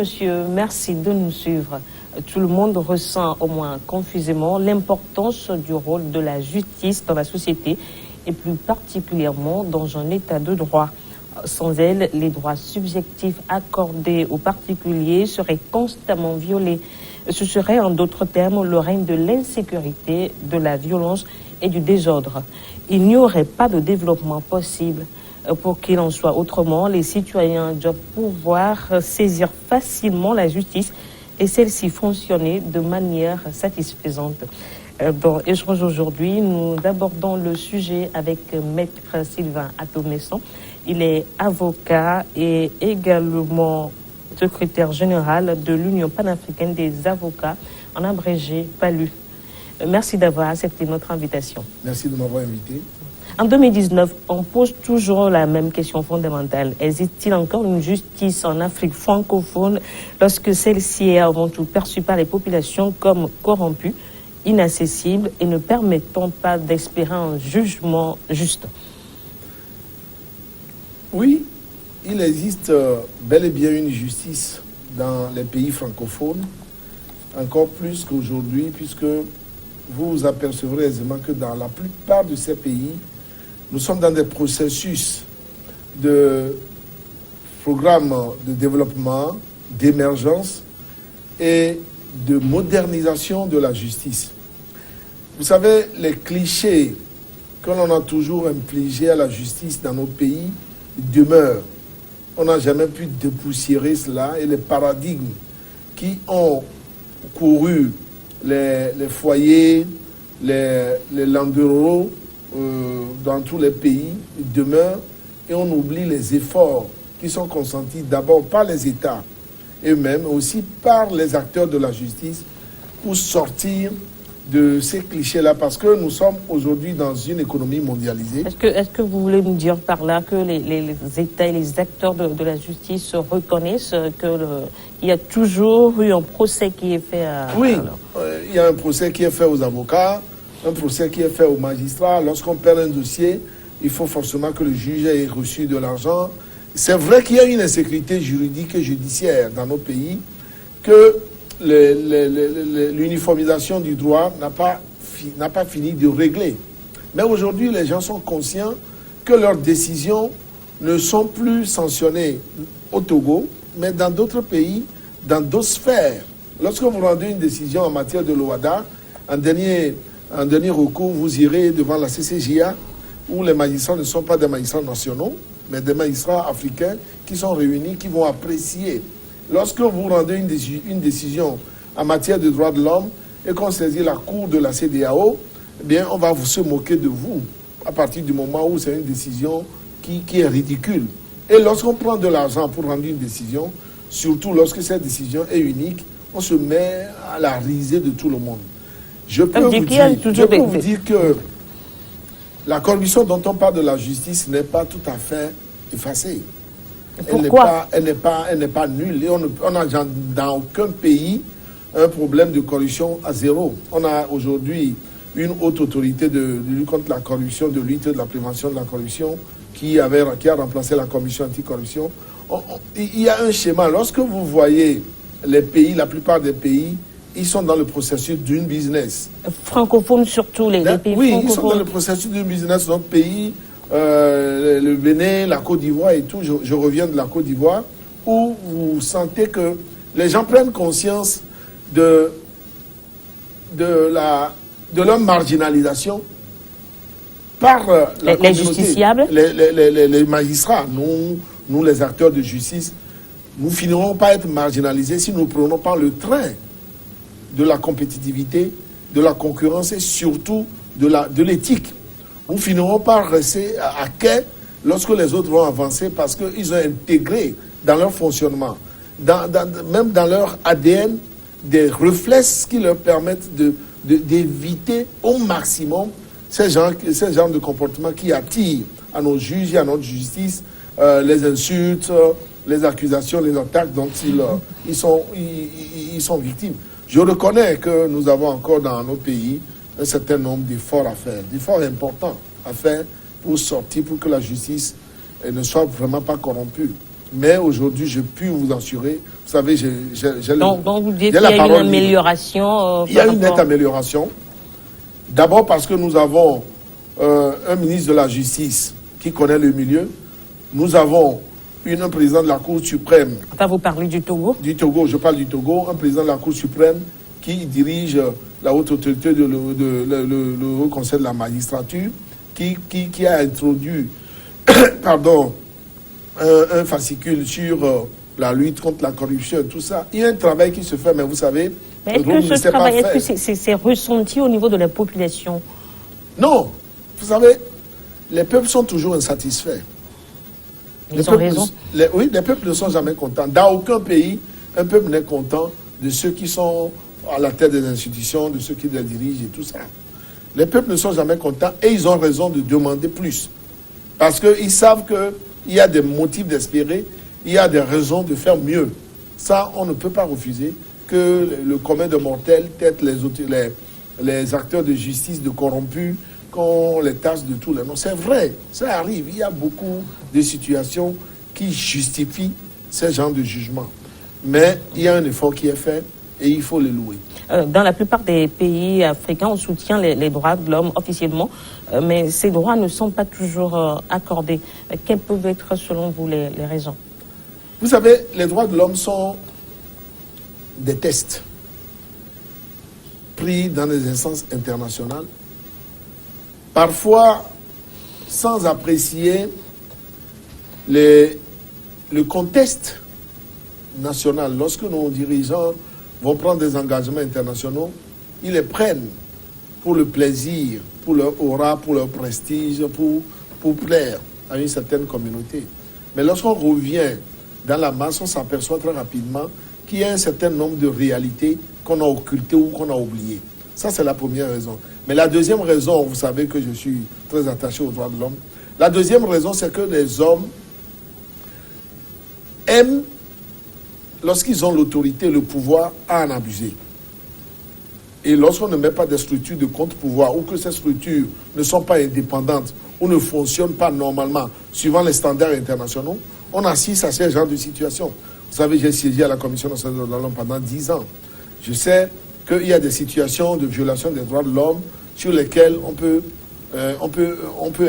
monsieur, merci de nous suivre. Tout le monde ressent, au moins confusément, l'importance du rôle de la justice dans la société et plus particulièrement dans un état de droit. Sans elle, les droits subjectifs accordés aux particuliers seraient constamment violés. Ce serait, en d'autres termes, le règne de l'insécurité, de la violence et du désordre. Il n'y aurait pas de développement possible. Pour qu'il en soit autrement, les citoyens doivent pouvoir saisir facilement la justice et celle-ci fonctionner de manière satisfaisante. Dans Échange aujourd'hui, nous abordons le sujet avec Maître Sylvain Atomesson. Il est avocat et également secrétaire général de l'Union panafricaine des avocats, en abrégé PALU. Merci d'avoir accepté notre invitation. Merci de m'avoir invité. En 2019, on pose toujours la même question fondamentale. Existe-t-il encore une justice en Afrique francophone lorsque celle-ci est avant tout perçue par les populations comme corrompue, inaccessible et ne permettant pas d'espérer un jugement juste? Oui, il existe bel et bien une justice dans les pays francophones, encore plus qu'aujourd'hui, puisque vous vous apercevrez aisément que dans la plupart de ces pays, nous sommes dans des processus de programmes de développement, d'émergence et de modernisation de la justice. Vous savez, les clichés que l'on a toujours infligés à la justice dans nos pays demeurent. On n'a jamais pu dépoussiérer cela et les paradigmes qui ont couru les foyers, les landerneaux dans tous les pays demeurent et on oublie les efforts qui sont consentis d'abord par les États eux-mêmes, aussi par les acteurs de la justice pour sortir de ces clichés-là, parce que nous sommes aujourd'hui dans une économie mondialisée. Est-ce que vous voulez nous dire par là que les États et les acteurs de la justice reconnaissent qu'il y a toujours eu un procès qui est fait à... Oui, il y a un procès qui est fait aux avocats, un procès qui est fait aux magistrats. Lorsqu'on perd un dossier, il faut forcément que le juge ait reçu de l'argent. C'est vrai qu'il y a une insécurité juridique et judiciaire dans nos pays, que l'uniformisation du droit n'a pas fini de régler. Mais aujourd'hui, les gens sont conscients que leurs décisions ne sont plus sanctionnées au Togo, mais dans d'autres pays, dans d'autres sphères. Lorsque vous rendez une décision en matière de l'OHADA, en dernier recours, vous irez devant la CCJA, où les magistrats ne sont pas des magistrats nationaux, mais des magistrats africains qui sont réunis, qui vont apprécier. Lorsque vous rendez une décision en matière de droits de l'homme et qu'on saisit la cour de la CEDEAO, eh bien, on va se moquer de vous à partir du moment où c'est une décision qui est ridicule. Et lorsqu'on prend de l'argent pour rendre une décision, surtout lorsque cette décision est unique, on se met à la risée de tout le monde. Je peux vous dire que la corruption dont on parle de la justice n'est pas tout à fait effacée. Pourquoi? Elle n'est pas nulle. Et on n'a dans aucun pays un problème de corruption à zéro. On a aujourd'hui une haute autorité de lutte contre la corruption, de lutte de la prévention de la corruption, qui a remplacé la commission anticorruption. Il y a un schéma. Lorsque vous voyez les pays, la plupart des pays, ils sont dans le processus d'une business. Francophones surtout, les pays oui, francophones. Ils sont dans le processus d'une business. Notre pays, le Bénin, la Côte d'Ivoire et tout, je reviens de la Côte d'Ivoire, où vous sentez que les gens prennent conscience de leur marginalisation par la communauté. Les justiciables, les magistrats, nous les acteurs de justice, nous finirons par être marginalisés si nous ne prenons pas le train de la compétitivité, de la concurrence et surtout de l'éthique. Nous finirons par rester à quai lorsque les autres vont avancer parce qu'ils ont intégré dans leur fonctionnement, même dans leur ADN, des réflexes qui leur permettent d'éviter au maximum ces genres de comportements qui attirent à nos juges et à notre justice les insultes, les accusations, les attaques dont ils sont victimes. Je reconnais que nous avons encore dans nos pays un certain nombre d'efforts à faire, d'efforts importants à faire pour sortir, pour que la justice ne soit vraiment pas corrompue. Mais aujourd'hui, je puis vous assurer, vous savez, donc vous dites qu'il y a une amélioration. Il y a une nette amélioration. D'abord parce que nous avons un ministre de la Justice qui connaît le milieu. Nous avons un président de la Cour suprême. Enfin, vous parlez du Togo? Du Togo, je parle du Togo. Un président de la Cour suprême qui dirige la haute autorité le Haut Conseil de la magistrature, qui a introduit un fascicule sur la lutte contre la corruption, tout ça. Il y a un travail qui se fait, mais vous savez... Mais est-ce que ce travail, est-ce que c'est ressenti au niveau de la population? Non. Vous savez, les peuples sont toujours insatisfaits. Ils ont raison. Oui, les peuples ne sont jamais contents. Dans aucun pays, un peuple n'est content de ceux qui sont à la tête des institutions, de ceux qui les dirigent et tout ça. Les peuples ne sont jamais contents et ils ont raison de demander plus. Parce qu'ils savent qu'il y a des motifs d'espérer, il y a des raisons de faire mieux. Ça, on ne peut pas refuser que le commun de mortels, peut-être les acteurs de justice, de corrompus, qu'on les tasse de tout. Non, c'est vrai, ça arrive. Il y a beaucoup de situations qui justifient ce genre de jugement. Mais il y a un effort qui est fait et il faut le louer. Dans la plupart des pays africains, on soutient les droits de l'homme officiellement, mais ces droits ne sont pas toujours accordés. Quelles peuvent être, selon vous, les raisons? Vous savez, les droits de l'homme sont des tests pris dans les instances internationales, parfois sans apprécier le contexte national. Lorsque nos dirigeants vont prendre des engagements internationaux, ils les prennent pour le plaisir, pour leur aura, pour leur prestige, pour plaire à une certaine communauté. Mais lorsqu'on revient dans la masse, on s'aperçoit très rapidement qu'il y a un certain nombre de réalités qu'on a occultées ou qu'on a oubliées. Ça, c'est la première raison. Mais la deuxième raison, vous savez que je suis très attaché aux droits de l'homme. La deuxième raison, c'est que les hommes aiment, lorsqu'ils ont l'autorité, le pouvoir, à en abuser. Et lorsqu'on ne met pas des structures de contre-pouvoir ou que ces structures ne sont pas indépendantes ou ne fonctionnent pas normalement suivant les standards internationaux, on assiste à ce genre de situation. Vous savez, j'ai siégé à la Commission nationale des droits de l'homme pendant 10 ans. Je sais qu'il y a des situations de violation des droits de l'homme sur lesquelles on peut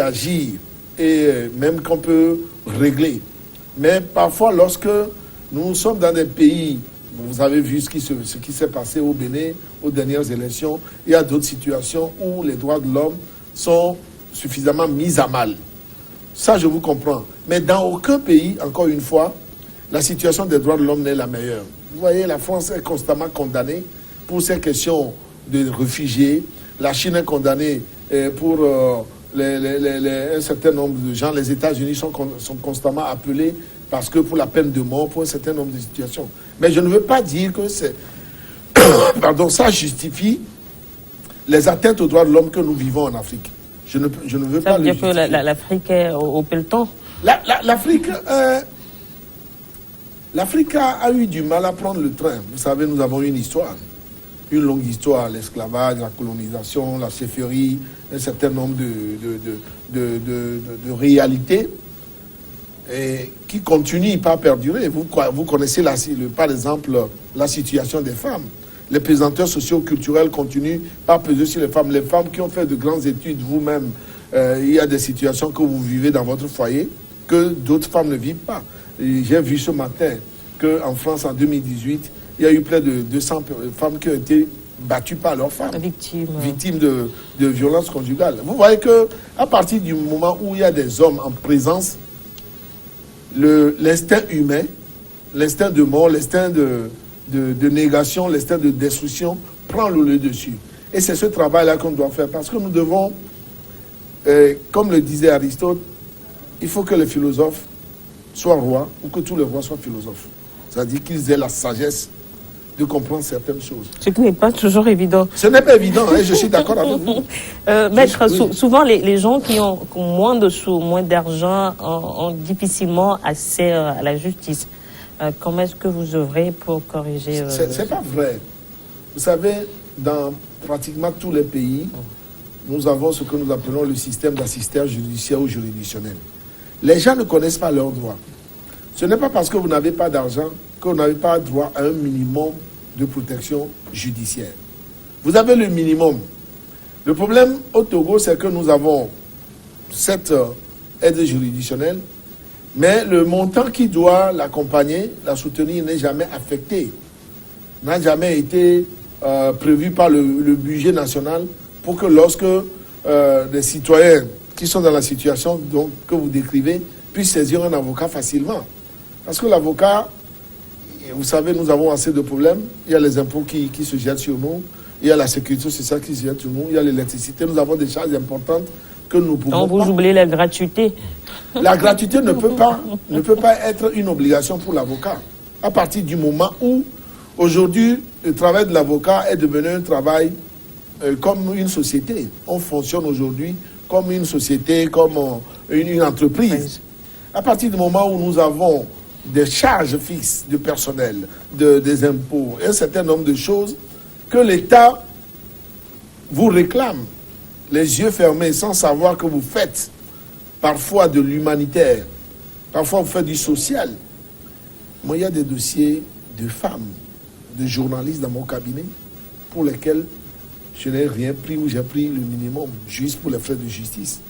agir et même qu'on peut régler. Mais parfois, lorsque nous sommes dans des pays, vous avez vu ce qui s'est passé au Bénin, aux dernières élections, il y a d'autres situations où les droits de l'homme sont suffisamment mis à mal. Ça, je vous comprends. Mais dans aucun pays, encore une fois, la situation des droits de l'homme n'est la meilleure. Vous voyez, la France est constamment condamnée pour ces questions de réfugiés. La Chine est condamnée pour un certain nombre de gens. Les États-Unis sont constamment appelés parce que pour la peine de mort, pour un certain nombre de situations. Mais je ne veux pas dire que ça justifie les atteintes aux droits de l'homme que nous vivons en Afrique. Je ne veux pas le justifier. Ça veut dire que l'Afrique est au peloton? L'Afrique a eu du mal à prendre le train. Vous savez, nous avons une histoire. Une longue histoire, l'esclavage, la colonisation, la chefferie, un certain nombre de réalités qui continuent pas à perdurer. Vous connaissez, par exemple, la situation des femmes. Les pesanteurs socio-culturels continuent pas à peser sur les femmes. Les femmes qui ont fait de grandes études, vous-même, il y a des situations que vous vivez dans votre foyer que d'autres femmes ne vivent pas. J'ai vu ce matin qu'en France, en 2018, il y a eu près de 200 femmes qui ont été battues par leurs femmes. Victimes de violences conjugales. Vous voyez qu'à partir du moment où il y a des hommes en présence, l'instinct humain, l'instinct de mort, l'instinct de négation, l'instinct de destruction prend le lieu dessus. Et c'est ce travail-là qu'on doit faire. Parce que nous devons, comme le disait Aristote, il faut que les philosophes soient rois ou que tous les rois soient philosophes. C'est-à-dire qu'ils aient la sagesse de comprendre certaines choses. Ce qui n'est pas toujours évident. Ce n'est pas évident, hein, je suis d'accord avec vous. Maître, souvent les gens qui ont moins de sous, moins d'argent ont difficilement accès à la justice. Comment est-ce que vous œuvrez pour corriger c'est pas vrai. Vous savez, dans pratiquement tous les pays, nous avons ce que nous appelons le système d'assistance judiciaire ou juridictionnel. Les gens ne connaissent pas leurs droits. Ce n'est pas parce que vous n'avez pas d'argent que vous n'avez pas droit à un minimum de protection judiciaire. Vous avez le minimum. Le problème au Togo, c'est que nous avons cette aide juridictionnelle, mais le montant qui doit l'accompagner, la soutenir, n'est jamais affecté, n'a jamais été prévu par le budget national pour que lorsque des citoyens qui sont dans la situation donc, que vous décrivez puissent saisir un avocat facilement. Parce que l'avocat, vous savez, nous avons assez de problèmes. Il y a les impôts qui se jettent sur nous, il y a la sécurité sociale qui se jette sur nous, il y a l'électricité. Nous avons des charges importantes que nous pouvons donc, vous oubliez la gratuité. La gratuité ne peut pas être une obligation pour l'avocat. À partir du moment où, aujourd'hui, le travail de l'avocat est devenu un travail comme une société. On fonctionne aujourd'hui comme une société, comme une entreprise. À partir du moment où nous avons des charges fixes de personnel, des impôts, un certain nombre de choses que l'État vous réclame, les yeux fermés, sans savoir que vous faites parfois de l'humanitaire, parfois vous faites du social. Moi, il y a des dossiers de femmes, de journalistes dans mon cabinet pour lesquels je n'ai rien pris ou j'ai pris le minimum, juste pour les frais de justice.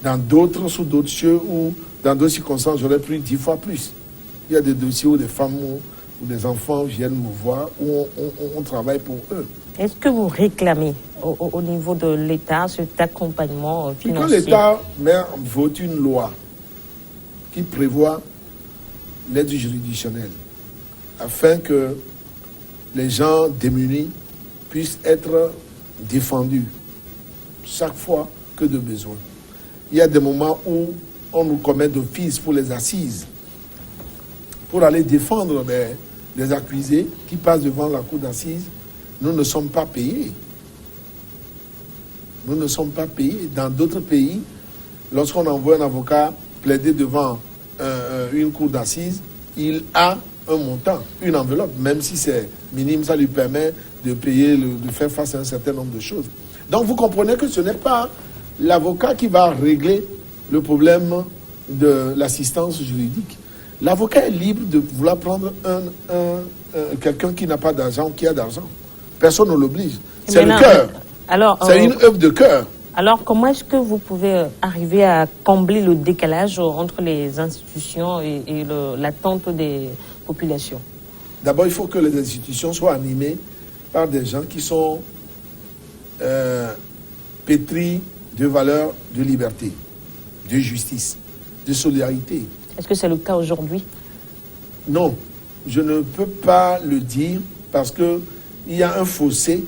Dans d'autres, sous d'autres cieux ou dans d'autres circonstances, j'aurais pris 10 fois plus. Il y a des dossiers où des femmes ou des enfants viennent nous voir, où on travaille pour eux. Est-ce que vous réclamez au niveau de l'État cet accompagnement financier? Quand l'État vote une loi qui prévoit l'aide juridictionnelle afin que les gens démunis puissent être défendus chaque fois que de besoin. Il y a des moments où on nous commet d'office pour les assises, pour aller défendre des accusés qui passent devant la cour d'assises. Nous ne sommes pas payés. Nous ne sommes pas payés. Dans d'autres pays, lorsqu'on envoie un avocat plaider devant une cour d'assises, il a un montant, une enveloppe, même si c'est minime, ça lui permet de payer, de faire face à un certain nombre de choses. Donc vous comprenez que ce n'est pas l'avocat qui va régler le problème de l'assistance juridique. L'avocat est libre de vouloir prendre quelqu'un qui n'a pas d'argent ou qui a d'argent. Personne ne l'oblige. C'est le cœur. C'est une œuvre de cœur. Alors, comment est-ce que vous pouvez arriver à combler le décalage entre les institutions et l'attente des populations? D'abord, il faut que les institutions soient animées par des gens qui sont pétris de valeurs de liberté, de justice, de solidarité. Est-ce que c'est le cas aujourd'hui? Non, je ne peux pas le dire parce qu'il y a un fossé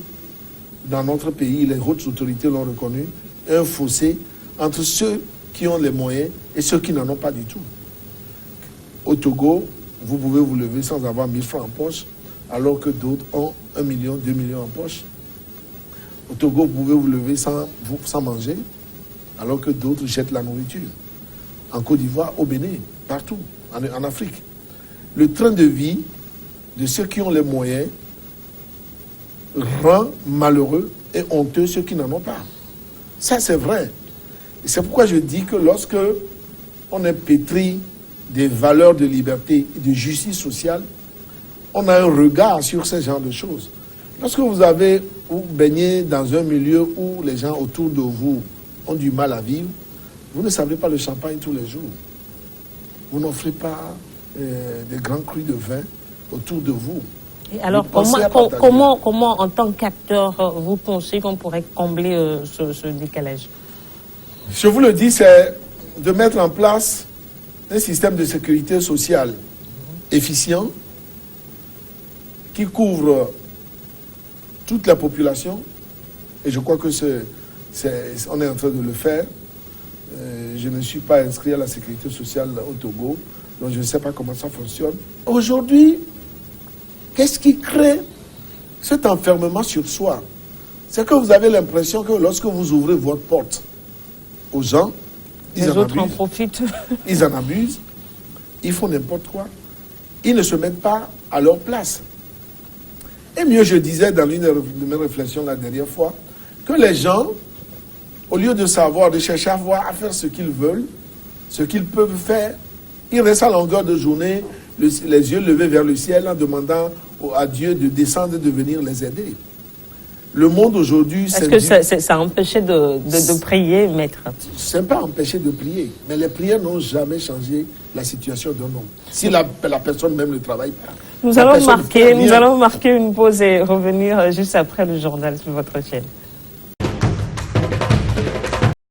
dans notre pays, les hautes autorités l'ont reconnu, un fossé entre ceux qui ont les moyens et ceux qui n'en ont pas du tout. Au Togo, vous pouvez vous lever sans avoir 1000 francs en poche, alors que d'autres ont 1 million, 2 millions en poche. Au Togo, vous pouvez vous lever sans manger, alors que d'autres jettent la nourriture. En Côte d'Ivoire, au Bénin, partout, en Afrique. Le train de vie de ceux qui ont les moyens rend malheureux et honteux ceux qui n'en ont pas. Ça, c'est vrai. Et c'est pourquoi je dis que lorsque on est pétri des valeurs de liberté et de justice sociale, on a un regard sur ce genre de choses. Lorsque vous baignez dans un milieu où les gens autour de vous ont du mal à vivre, vous ne savez pas le champagne tous les jours. Vous n'offrez pas des grands crus de vin autour de vous. Et alors, comment, en tant qu'acteur, vous pensez qu'on pourrait combler ce décalage? Je vous le dis, c'est de mettre en place un système de sécurité sociale efficient qui couvre toute la population. Et je crois que on est en train de le faire. Je ne suis pas inscrit à la sécurité sociale au Togo, donc je ne sais pas comment ça fonctionne. Aujourd'hui, qu'est-ce qui crée cet enfermement sur soi? C'est que vous avez l'impression que lorsque vous ouvrez votre porte aux gens, les autres en profitent. Ils en abusent, ils font n'importe quoi. Ils ne se mettent pas à leur place. Et mieux, je disais dans l'une de mes réflexions la dernière fois, que les gens, au lieu de savoir, de chercher à faire ce qu'ils veulent, ce qu'ils peuvent faire, Ils restent à longueur de journée, les yeux levés vers le ciel en demandant à Dieu de descendre et de venir les aider. Le monde aujourd'hui... Est-ce que ça empêchait de prier, maître? Ce n'est pas empêché de prier, mais les prières n'ont jamais changé la situation d'un homme. Si la personne même ne travaille pas. Nous allons marquer une pause et revenir juste après le journal sur votre chaîne.